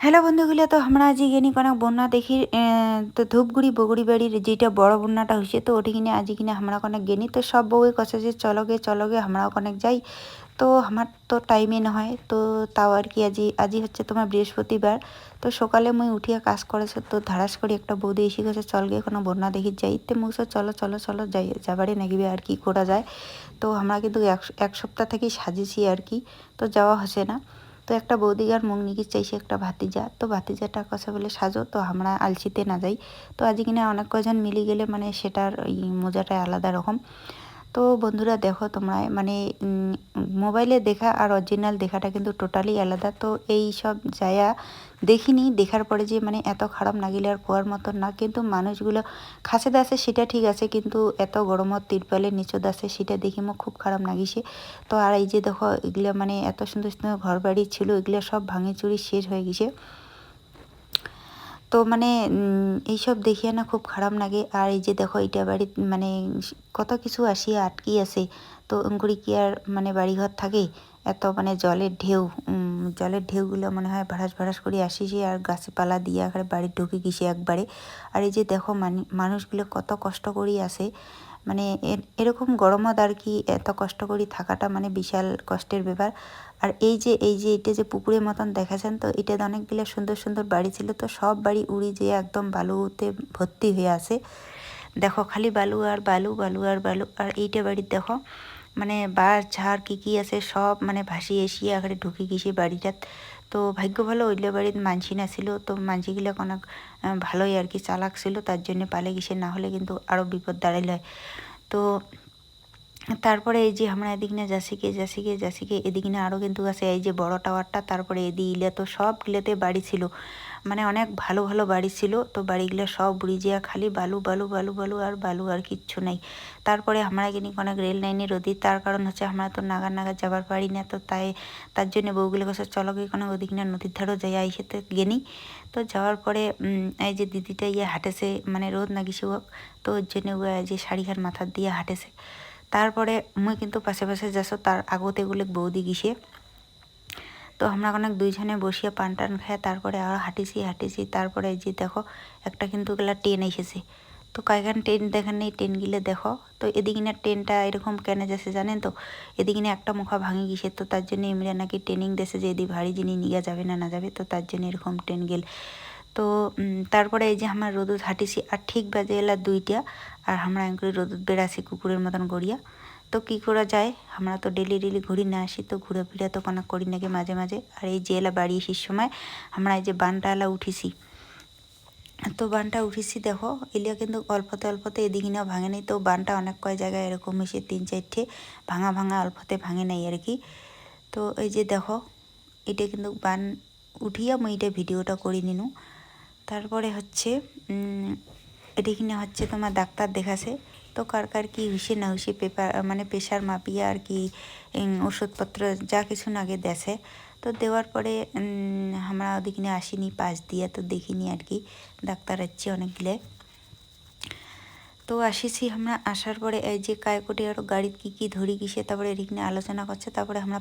Hello বন্ধুগুলো, তো আমরা আজ গেনি কোনো বন্যা দেখি। তো ধূপগুড়ি বগুড়ি বাড়ির যেটা বড় বন্যাটা হয়েছে, তো ওটি কিনে আজ কিনে আমরা অনেক গেনি। তো সব বউয়ে কছে যে চলো গে আমরাও অনেক যাই। তো আমার তো টাইমে না হয়, তো তাও আর কি আজি হচ্ছে তোমার বৃহস্পতিবার। তো সকালে মুই উঠিয়া কাজ করেছে, তো ধারাস করে একটা বৌদি এসে গেছে চল গে কোনো বন্যা দেখি যাই। তো মুখ চলো চলো চলো যাই যাবারে নাকিবে আর কি করা যায়। তো আমরা কিন্তু এক সপ্তাহ থেকেই সাজিয়েছি আর কি, তো যাওয়া হচ্ছে না। তো একটা বৌদিগার মুখ নিকি চাইছে একটা ভাতিজা, তো ভাতিজাটা কথা বলে সাজো, তো আমরা আলসিতে না যাই। তো আজ কিনা অনেক কজন মিলে গেলে মানে সেটার ওই মজাটাই আলাদা রকম। তো বন্ধুরা দেখো তোমরা মানে মোবাইলে দেখা আর অরিজিনাল দেখাটা কিন্তু টোটালি আলাদা। তো এই সব জায়গা দেখিনি, দেখার পরে যে মানে এত খারাপ লাগিলে আর কোয়ার মতন না। কিন্তু মানুষগুলো খাসে দাসে সেটা ঠিক আছে, কিন্তু এত গরমত তিরপালের নিচে দাসে সেটা দেখি মোক খুব খারাপ লাগিছে। তো আর এই যে দেখো এগুলো মানে এত সুন্দর সুন্দর ঘর বাড়ি ছিল, এগুলো সব ভাঙে চুরি শেষ হয়ে গেছে। তো মানে এইসব দেখিয়ে না খুব খারাপ লাগে। আর এই যে দেখো এটা বাড়ি মানে কত কিছু আসিয়া আটকি আছে। তো ওগুলি কি আর মানে বাড়িঘর থাকে, এত মানে জলের ঢেউগুলো মনে হয় ভাড়াস ভাড়াস করে আসিছে আর গাছপালা দিয়ে একেবারে বাড়ি ঢুকে গেছে একবারে। আর এই যে দেখো মানুষগুলো কত কষ্ট করি আসে, মানে এরকম গরমত আর কি এত কষ্ট করে থাকাটা মানে বিশাল কষ্টের ব্যাপার। আর এই যে এটা যে পুকুরের মতন দেখাছেন, তো এটাতে অনেকগুলো সুন্দর সুন্দর বাড়ি ছিল, তো সব বাড়ি উড়ি যেয়ে একদম বালুতে ভর্তি হয়ে আছে। দেখো খালি বালু আর বালু, বালু আর বালু। আর এইটা বাড়ির দেখো মানে বাঁশ ঝাড় কি আছে সব মানে ভাসিয়ে এসিয়ে আগে ঢুকে গেছে বাড়িটাত। তো ভাগ্য ভালো ওইগুলো বাড়ির মানসি না ছিল, তো মানসিগুলো অনেক ভালোই আর কি চালাক ছিল, তার জন্য পালে গেছে, না হলে কিন্তু আরও বিপদ দাঁড়াইল হয়। তো তারপরে এই যে আমরা এদিকে জাসিকে এদিকে আরও কিন্তু আছে এই যে বড় টাওয়ারটা। তারপরে এদিকে তো সব গিলাতে বাড়ি ছিল, মানে অনেক ভালো ভালো বাড়ি ছিল। তো বাড়িগুলো সব বুড়ি যা খালি বালু বালু বালু বালু আর বালু আর কিচ্ছু নাই। তারপরে আমরা কিনি অনেক রেল লাইনের রোদি, তার কারণ হচ্ছে আমরা তো নাগার নাগার যাবার পারি না। তো তার জন্য বউগুলো কাছে চলো গিয়ে কোনো ওদিকে নদীর ধারও যাই আইসেতে গেনি। তো যাওয়ার পরে এই যে দিদিটা হাঁটেছে, মানে রোদ নাগিছে হোক, তো ওর জন্য যে শাড়িখান মাথার দিয়ে হাঁটেছে। তারপরে মুই কিন্তু পাশে পাশে যাচ্ছ, তার আগতে গুলো বৌদি গিসে। তো আমরা অনেক দুইজনে বসিয়া পান টান খাই, তারপরে আর হাঁটিছি। তারপরে এই যে দেখো একটা কিন্তু গেলা ট্রেন এসেছে। তো কয়েকখান ট্রেন দেখার নেই, ট্রেন গিলে দেখো। তো এদিকে না ট্রেনটা এরকম কেন যাচ্ছে জানেন তো, এদিকে একটা মুখা ভাঙি গেছে, তো তার জন্য এমরা নাকি ট্রেনিং দেশে যে এদিকে ভারী জিনিস নিয়ে যাবে না যাবে, তো তার জন্য এরকম ট্রেন গেল। তো তারপরে এই যে আমার রোদুদ হাঁটিছি, আর ঠিক বাজে এলা 2টা, আর আমরা এঙ্কুরি রোদুদ বেড়াছি কুকুরের মতন গড়িয়া। তো কী করা যায়, আমরা তো ডেলি ঘুরি না আসি, তো ঘুরে ফিরে তো কোনো করি নাকি মাঝে মাঝে। আর এই যে এলা বাড়ি এসির সময় আমরা এই যে বানটা এলা উঠিছি। তো বানটা উঠেছি দেখো, এলিয়া কিন্তু অল্পতে এদিকে না ভাঙে নেই। তো বানটা অনেক কয় জায়গায় এরকম এসে 3-4টে ভাঙা অল্পতে ভাঙে নাই আর কি। তো এই যে দেখো এটা কিন্তু বান উঠিয়া মুই এটা ভিডিওটা করে নিনু। তারপরে হচ্ছে এদিকে হচ্ছে তোমার ডাক্তার দেখাছে। তো কার কী হইছে না হইছে মানে প্রেশার মাপিয়া আর কি ওষুধপত্র যা কিছু আগে দেছে। তো দেওয়ার পরে আমরা ওদিকে আসিনি পাশ দিয়ে, তো দেখিনি আর কি, ডাক্তার আসছে অনেকগুলো। তো আসিছি আমরা, আসার পরে এই যে কায়কোটি আরও গাড়ির কী ধরি গেছে, তারপরে এদিকে আলোচনা করছে। তারপরে আমরা